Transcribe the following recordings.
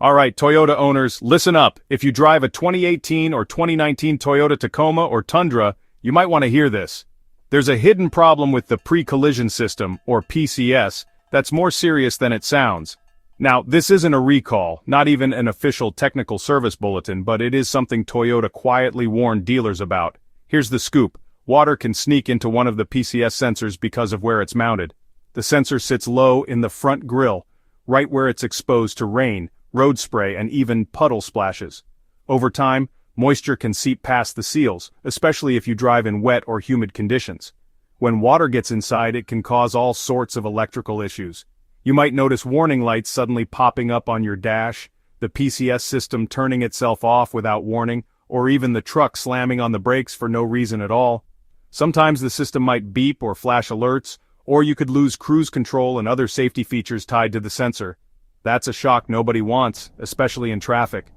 Alright, Toyota owners, listen up. If you drive a 2018 or 2019 Toyota Tacoma or Tundra, you might want to hear this. There's a hidden problem with the pre-collision system, or PCS, that's more serious than it sounds. Now, this isn't a recall, not even an official technical service bulletin, but it is something Toyota quietly warned dealers about. Here's the scoop. Water can sneak into one of the PCS sensors because of where it's mounted. The sensor sits low in the front grille, right where it's exposed to rain, road spray, and even puddle splashes. Over time, moisture can seep past the seals, especially if you drive in wet or humid conditions. When water gets inside, it can cause all sorts of electrical issues. You might notice warning lights suddenly popping up on your dash, the PCS system turning itself off without warning, or even the truck slamming on the brakes for no reason at all. Sometimes the system might beep or flash alerts, or you could lose cruise control and other safety features tied to the sensor. That's a shock nobody wants, especially in traffic.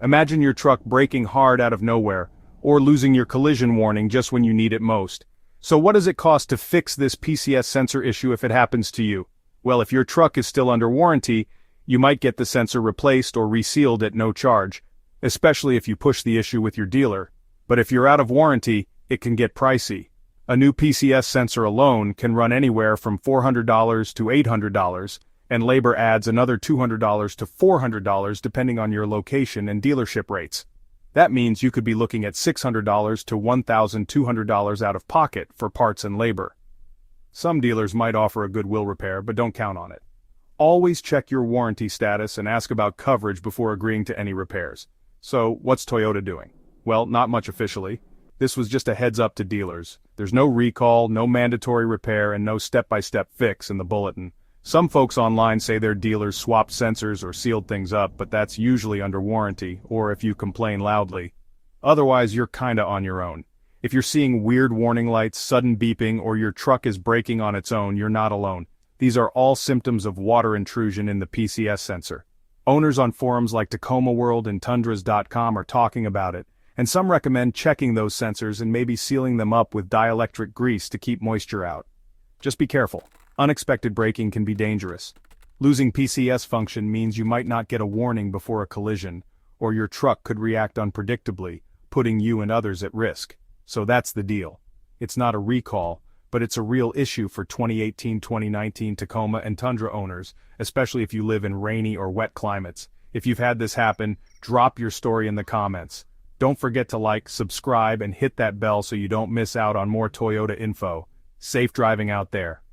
Imagine your truck braking hard out of nowhere, or losing your collision warning just when you need it most. So what does it cost to fix this PCS sensor issue if it happens to you? Well, if your truck is still under warranty, you might get the sensor replaced or resealed at no charge, especially if you push the issue with your dealer. But if you're out of warranty, it can get pricey. A new PCS sensor alone can run anywhere from $400 to $800, and labor adds another $200 to $400 depending on your location and dealership rates. That means you could be looking at $600 to $1,200 out of pocket for parts and labor. Some dealers might offer a goodwill repair, but don't count on it. Always check your warranty status and ask about coverage before agreeing to any repairs. So, what's Toyota doing? Well, not much officially. This was just a heads up to dealers. There's no recall, no mandatory repair, and no step-by-step fix in the bulletin. Some folks online say their dealers swapped sensors or sealed things up, but that's usually under warranty, or if you complain loudly. Otherwise, you're kinda on your own. If you're seeing weird warning lights, sudden beeping, or your truck is braking on its own, you're not alone. These are all symptoms of water intrusion in the PCS sensor. Owners on forums like TacomaWorld and Tundras.com are talking about it, and some recommend checking those sensors and maybe sealing them up with dielectric grease to keep moisture out. Just be careful. Unexpected braking can be dangerous. Losing PCS function means you might not get a warning before a collision, or your truck could react unpredictably, putting you and others at risk. So that's the deal. It's not a recall, but it's a real issue for 2018-2019 Tacoma and Tundra owners, especially if you live in rainy or wet climates. If you've had this happen, drop your story in the comments. Don't forget to like, subscribe, and hit that bell so you don't miss out on more Toyota info. Safe driving out there.